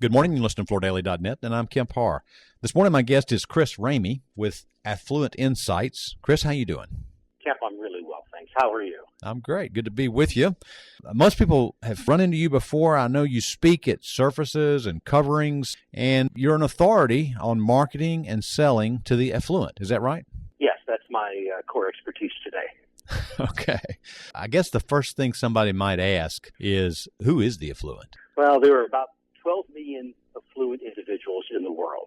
Good morning. You listen to floordaily.net, and I'm Kemp Harr. This morning, my guest is Chris Ramey with Affluent Insights. Chris, how you doing? Kemp, I'm really well, thanks. How are you? I'm great. Good to be with you. Most people have run into you before. I know you speak at surfaces and coverings, and you're an authority on marketing and selling to the affluent. Is that right? Yes, that's my core expertise today. Okay. I guess the first thing somebody might ask is, who is the affluent? Well, there are about 12 million affluent individuals in the world.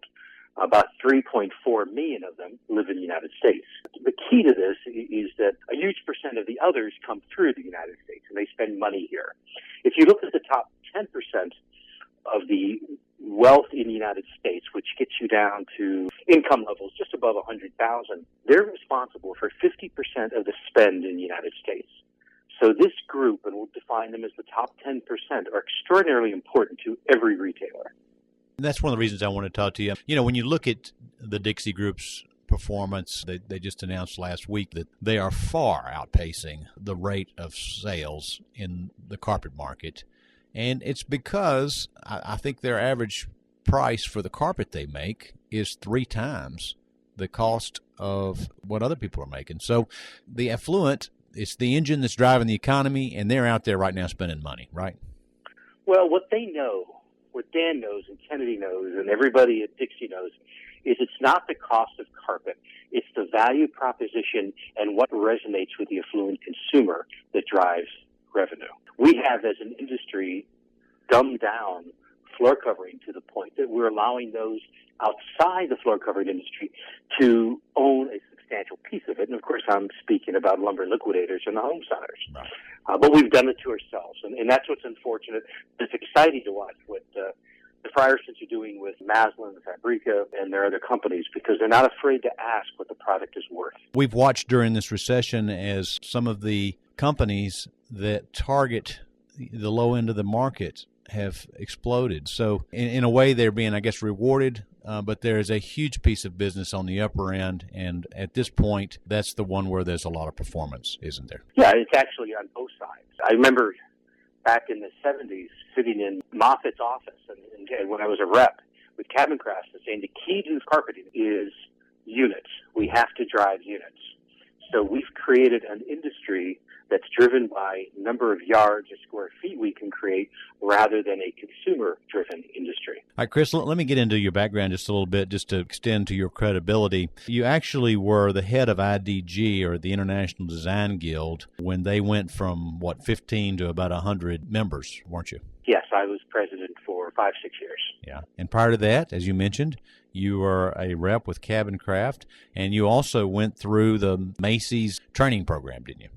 About 3.4 million of them live in the United States. The key to this is that a huge percent of the others come through the United States, and they spend money here. If you look at the top 10% of the wealth in the United States, which gets you down to income levels just above 100,000, they're responsible for 50% of the spend in the United States. So this group, and we'll define them as the top 10%, are extraordinarily important to every retailer. That's one of the reasons I want to talk to you. You know, when you look at the Dixie Group's performance, they just announced last week that they are far outpacing the rate of sales in the carpet market. And it's because I think their average price for the carpet they make is 3 times the cost of what other people are making. So the affluent, it's the engine that's driving the economy, and they're out there right now spending money, right? Well, what they know, what Dan knows and Kennedy knows and everybody at Dixie knows, is it's not the cost of carpet. It's the value proposition and what resonates with the affluent consumer that drives revenue. We have, as an industry, dumbed down floor covering to the point that we're allowing those outside the floor covering industry to own a substantial piece of it. And, of course, I'm speaking about lumber liquidators and the home centers. Right. But we've done it to ourselves, and that's what's unfortunate. It's exciting to watch what the Friersons are doing with Maslin, Fabrica, and their other companies, because they're not afraid to ask what the product is worth. We've watched during this recession as some of the companies that target the low end of the market have exploded. So in a way, they're being, I guess, rewarded, but there's a huge piece of business on the upper end, and at this point, that's the one where there's a lot of performance, isn't there? Yeah, it's actually on both sides. I remember back in the 70s sitting in Moffitt's office and when I was a rep with Cabin Crafts and saying the key to carpeting is units. We have to drive units. So we've created an industry that's driven by number of yards or square feet we can create rather than a consumer-driven industry. All right, Chris, let me get into your background just a little bit, just to extend to your credibility. You actually were the head of IDG, or the International Design Guild, when they went from, 15 to about 100 members, weren't you? Yes, I was president for 5-6 years. Yeah, and prior to that, as you mentioned, you were a rep with Cabin Craft, and you also went through the Macy's training program, didn't you?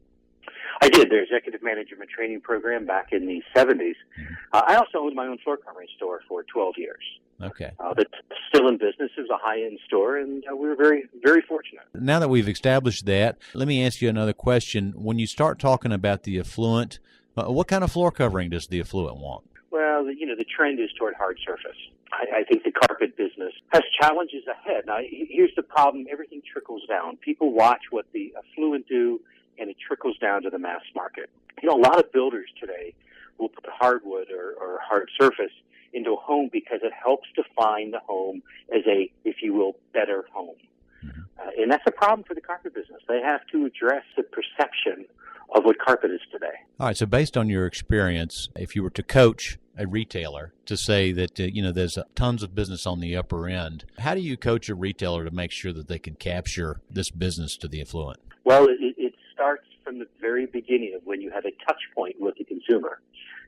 I did, their executive management training program back in the 70s. Mm-hmm. I also owned my own floor covering store for 12 years. Okay. But still in business. It was a high-end store, and we were very, very fortunate. Now that we've established that, let me ask you another question. When you start talking about the affluent, what kind of floor covering does the affluent want? Well, the trend is toward hard surface. I think the carpet business has challenges ahead. Now, here's the problem. Everything trickles down. People watch what the affluent do, and it trickles down to the mass market. A lot of builders today will put hardwood or hard surface into a home because it helps define the home as a, if you will, better home. And that's a problem for the carpet business. They have to address the perception of what carpet is today. All right, so based on your experience, if you were to coach a retailer to say that, there's tons of business on the upper end, how do you coach a retailer to make sure that they can capture this business to the affluent? Well, it starts from the very beginning of when you have a touch point with the consumer.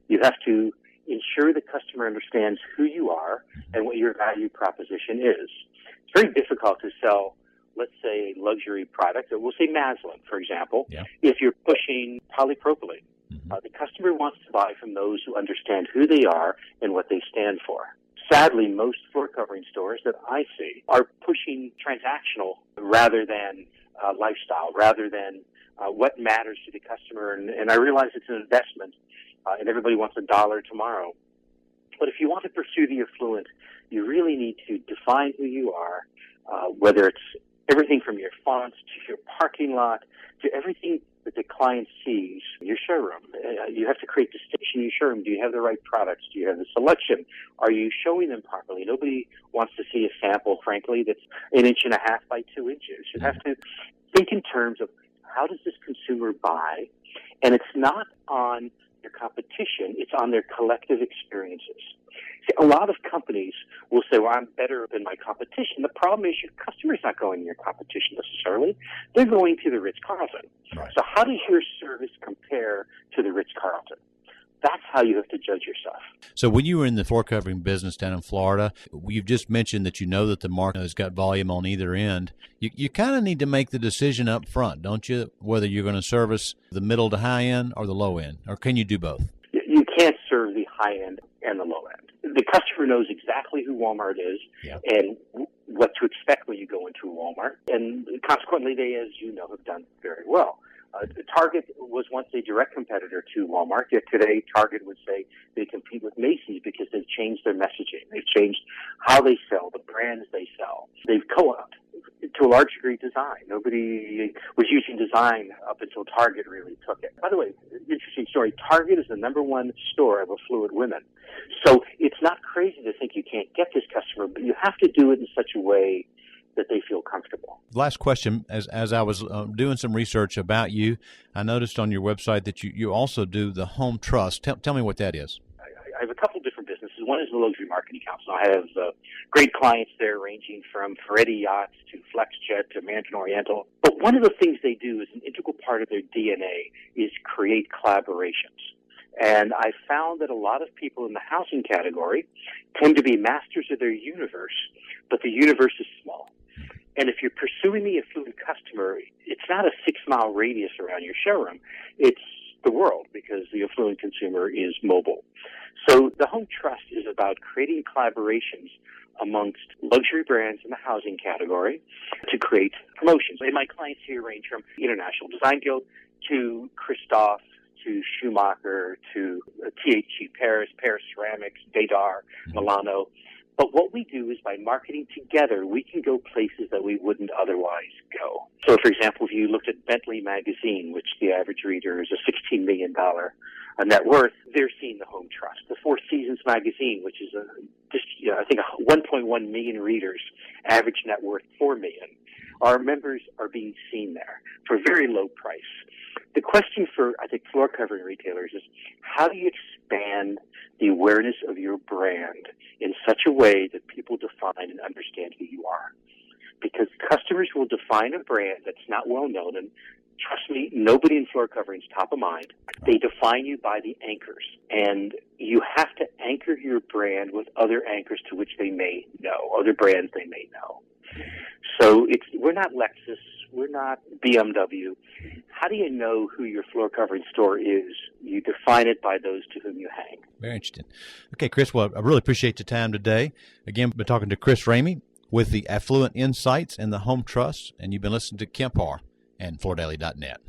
You have to ensure the customer understands who you are and what your value proposition is. It's very difficult to sell, let's say, a luxury product, or we'll say Maslin, for example, if you're pushing polypropylene. The customer wants to buy from those who understand who they are and what they stand for. Sadly, most floor covering stores that I see are pushing transactional rather than lifestyle, rather than what matters to the customer. And I realize it's an investment, and everybody wants a dollar tomorrow. But if you want to pursue the affluent, you really need to define who you are, whether it's Everything from your fonts to your parking lot to everything that the client sees in your showroom. You have to create distinction in your showroom. Do you have the right products? Do you have the selection? Are you showing them properly? Nobody wants to see a sample, frankly, that's 1.5 inches by 2 inches. You have to think in terms of how does this consumer buy? And it's not on your competition, it's on their collective experiences. See, a lot of companies will say, well, I'm better than my competition. The problem is your customer's not going to your competition necessarily. They're going to the Ritz-Carlton. Right. So how does your service compare to the Ritz-Carlton? That's how you have to judge yourself. So when you were in the floor covering business down in Florida, you've just mentioned that you know that the market has got volume on either end. You kind of need to make the decision up front, don't you, whether you're going to service the middle to high end or the low end, or can you do both? You can't serve the high end and the low end. The customer knows exactly who Walmart is and what to expect when you go into a Walmart. And consequently, they, as you know, have done very well. Target was once a direct competitor to Walmart, yet today Target would say they compete with Macy's because they've changed their messaging. They've changed how they sell, the brands they sell. They've co-opted, to a large degree, design. Nobody was using design up until Target really took it. By the way, interesting story, Target is the #1 store of affluent women. So it's not crazy to think you can't get this customer, but you have to do it in such a way that they feel comfortable. Last question, as I was doing some research about you, I noticed on your website that you also do the Home Trust. Tell me what that is. I have a couple different businesses. One is the Luxury Marketing Council. I have great clients there ranging from Ferretti Yachts to FlexJet to Mandarin Oriental. But one of the things they do is an integral part of their DNA is create collaborations. And I found that a lot of people in the housing category tend to be masters of their universe, but the universe is small. And if you're pursuing the affluent customer, it's not a 6-mile radius around your showroom. It's the world because the affluent consumer is mobile. So the Home Trust is about creating collaborations amongst luxury brands in the housing category to create promotions. And my clients here range from International Design Guild to Christophe to Schumacher to THG Paris, Paris Ceramics, Badar, Milano. But what we do is by marketing together, we can go places that we wouldn't otherwise go. So, for example, if you looked at Bentley Magazine, which the average reader is a $16 million net worth, they're seeing the Home Trust. The Four Seasons Magazine, which is I think 1.1 million readers, average net worth $4 million. Our members are being seen there for a very low price. The question for, I think, floor covering retailers is how do you expand the awareness of your brand in such a way that people define and understand who you are? Because customers will define a brand that's not well known, and trust me, nobody in floor covering is top of mind. They define you by the anchors, and you have to anchor your brand with other anchors to which they may know, other brands they may know. So we're not Lexus, we're not BMW. How do you know who your floor covering store is? You define it by those to whom you hang. Very interesting. Okay, Chris, well, I really appreciate the time today. Again, we've been talking to Chris Ramey with the Affluent Insights and the Home Trust, and you've been listening to Kemp Harr and FloorDaily.net.